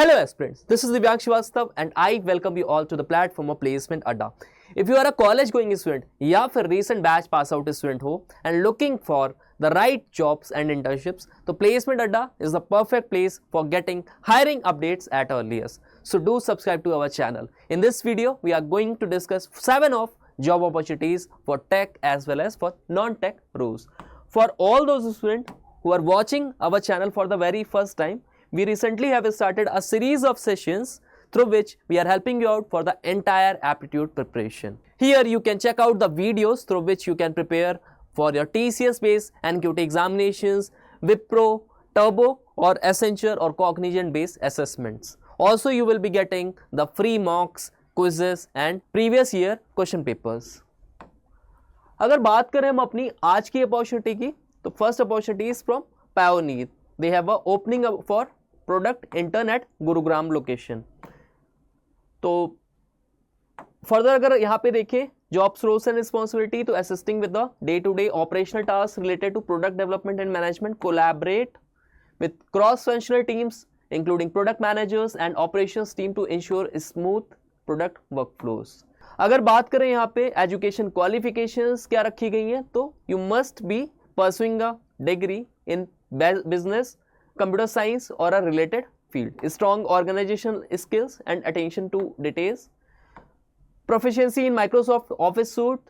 Hello aspirants, this is Divyansh Srivastav and I welcome you all to the platform of Placement Adda. If you are a college going student या फिर recent batch pass out student हो and looking for the right jobs and internships, तो Placement Adda is the perfect place for getting hiring updates at earliest. So do subscribe to our channel. In this video, we are going to discuss 7 of job opportunities for tech as well as for non-tech roles. For all those students who are watching our channel for the very first time, we recently have started a series of sessions through which we are helping you out for the entire aptitude preparation. Here you can check out the videos through which you can prepare for your TCS based NQT examinations, Wipro, Turbo or Accenture or Cognizant based assessments. Also you will be getting the free mocks, quizzes and previous year question papers. अगर बात करें हम अपनी आज की opportunity की, तो first opportunity is from Payoneer. They have a opening for product intern at Gurugram location. तो फर्दर अगर यहाँ पे देखें जॉब्स रोल्स एंड रिस्पॉन्सिबिलिटी, तो assisting with the day to day operational task related to product development and management, collaborate with cross-functional teams including product managers and operations team to ensure smooth product workflows. अगर बात करें यहाँ पे education qualifications क्या रखी गई हैं, तो you must be pursuing a degree in business, computer science और a related field, strong organisation skills and attention to details, proficiency in Microsoft Office suite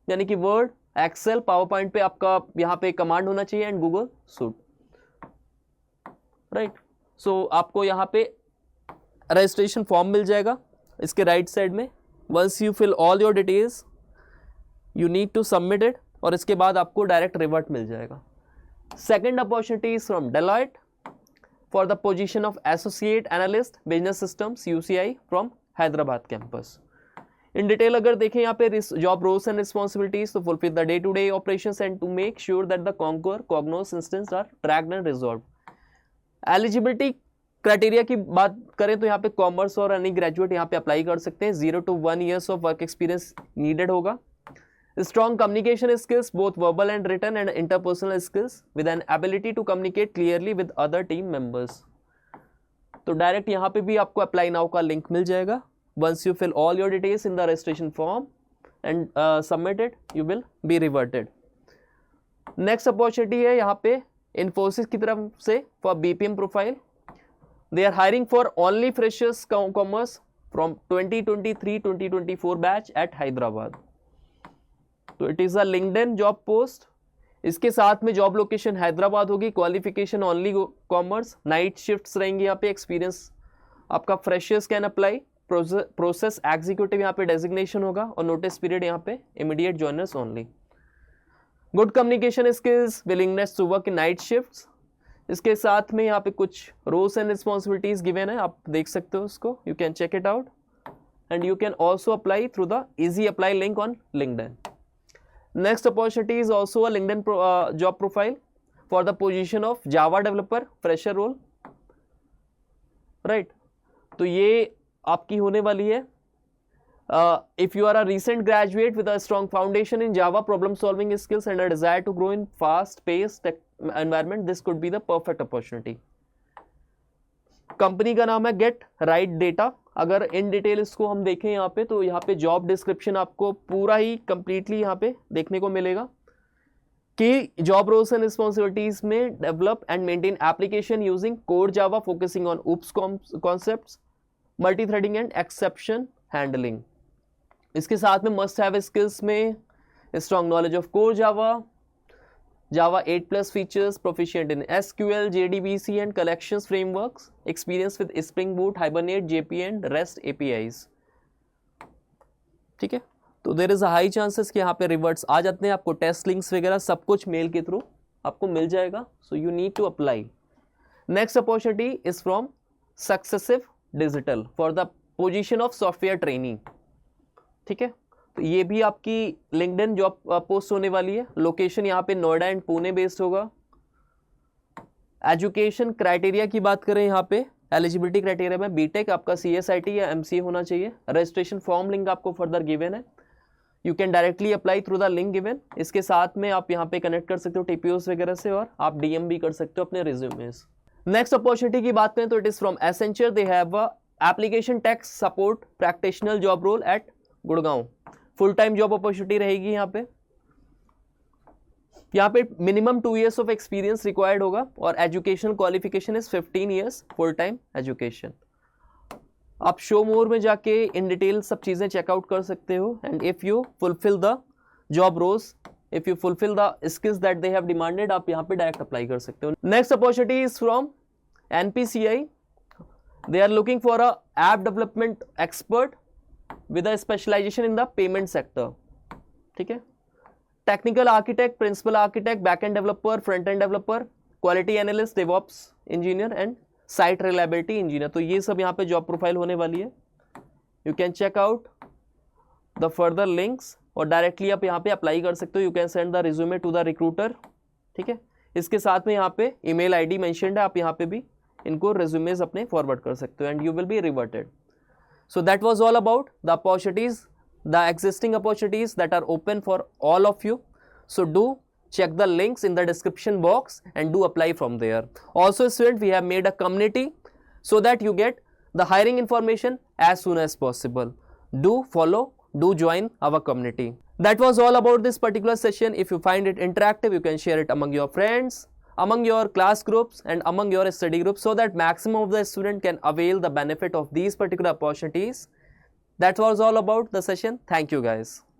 यानी कि वर्ड, एक्सेल, पावर पॉइंट पे आपका यहाँ पे कमांड होना चाहिए and Google suite. Right, so आपको यहाँ पे रजिस्ट्रेशन फॉर्म मिल जाएगा इसके राइट साइड में. Once you fill all your details you need to submit it और इसके बाद आपको डायरेक्ट रिवर्ट मिल जाएगा. Second opportunity is from Deloitte for the position of associate analyst business systems UCI from Hyderabad campus. In detail अगर देखें यहाँ पे जॉब रोल्स एंड रिस्पॉन्सिबिलिटीज, तो fulfil the day to day operations and to make sure that the Concur Cognos instance are tracked and resolve. Eligibility criteria की बात करें तो यहाँ पे कॉमर्स और एनी ग्रेजुएट यहाँ पे अप्लाई कर सकते हैं. 0 to 1 years of work experience needed होगा. Strong communication skills both verbal and written and interpersonal skills with an ability to communicate clearly with other team members. तो डायरेक्ट यहाँ पे भी आपको अप्लाई नाउ का लिंक मिल जाएगा. Once you fill all your details in the registration form and submitted you will be reverted. Next opportunity है यहाँ पे इन्फोसिस की तरफ से for BPM profile. They are hiring for only freshers commerce from 2023-2024 batch at Hyderabad. तो it is a LinkedIn job post. इसके साथ में जॉब लोकेशन हैदराबाद होगी. Qualification only commerce. Night shifts रहेंगी यहाँ पे. एक्सपीरियंस आपका freshers can apply. Process executive यहाँ पे डेजिग्नेशन होगा और नोटिस पीरियड यहाँ पे immediate joiners only. Good communication skills, willingness to work in night shifts. इसके साथ में यहाँ पे कुछ रोल्स एंड रिस्पॉन्सिबिलिटीज गिवन है, आप देख सकते हो उसको. You can check it out and you can also apply through the easy apply link on LinkedIn. Next opportunity is also a LinkedIn job profile for the position of Java developer fresher role. Right, तो ये आपकी होने वाली है. If you are a recent graduate with a strong foundation in Java problem solving skills and a desire to grow in fast paced environment, this could be the perfect opportunity. Company का नाम है get right data. अगर in detail इसको हम देखें यहाँ पे, तो यहाँ पे जॉब डिस्क्रिप्शन आपको पूरा ही कंप्लीटली यहाँ पे देखने को मिलेगा कि जॉब रोल्स एंड रिस्पॉन्सिबिलिटीज में develop and maintain application using core Java focusing on OOPs concepts, multi threading and exception handling. इसके साथ में मस्ट हैव स्किल्स में strong knowledge of core Java 8+ features, proficient in SQL, JDBC and collections frameworks, experience with spring boot, hibernate, JP and rest APIs. ठीक है, तो there is a high chances कि यहाँ पे रिवर्ट्स आ जाते हैं. आपको टेस्ट लिंक्स वगैरह सब कुछ मेल के थ्रू आपको मिल जाएगा. So you need to apply. Next opportunity is from Successive Digital for the position of software training. ठीक है, तो ये भी आपकी लिंक्डइन जॉब पोस्ट होने वाली है. लोकेशन यहाँ पे नोएडा एंड पुणे बेस्ड होगा. एजुकेशन क्राइटेरिया की बात करें यहाँ पे एलिजिबिलिटी क्राइटेरिया में बीटेक, आपका CSIT या MCA होना चाहिए. रजिस्ट्रेशन फॉर्म लिंक आपको फर्दर गिवन है. You can directly apply through the link given. इसके साथ में आप यहाँ पे कनेक्ट कर सकते हो TPOs वगैरह से और आप DM भी कर सकते हो अपने रिज्यूमेस. नेक्स्ट अपॉर्चुनिटी की बात करें तो it is from Accenture, they have a application tech support practitioner job role at Gurgaon. Full time job opportunity रहेगी यहाँ पे minimum 2 years of experience required होगा और education qualification is 15 years full time education. आप शो मोर में जाके in detail सब चीज़ें चेकआउट कर सकते हो and if you fulfil the job roles, if you fulfil the skills that they have demanded, आप यहाँ पे डायरेक्ट अप्लाई कर सकते हो। Next opportunity is from NPCI, they are looking for a app development expert with a specialisation in the payment sector. ठीक है, technical architect, principal architect, back end developer, front end developer, quality analyst, DevOps engineer and site reliability engineer. तो ये सब यहाँ पे job profile होने वाली है। You can check out the further links और डायरेक्टली आप यहाँ पे अप्लाई कर सकते हो। You can send the resume to the recruiter. ठीक है, इसके साथ में यहाँ पे ईमेल आईडी मेंशन्ड है, आप यहाँ पे भी इनको रिज्यूमेज अपने फॉरवर्ड कर सकते हो and you will be reverted. So that was all about the opportunities, the existing opportunities that are open for all of you. So do check the links in the description box and do apply from there. Also students, we have made a community so that you get the hiring information as soon as possible. Do follow, do join our community. That was all about this particular session. If you find it interactive, you can share it among your friends, among your class groups and among your study groups so that maximum of the student can avail the benefit of these particular opportunities. That was all about the session. Thank you guys.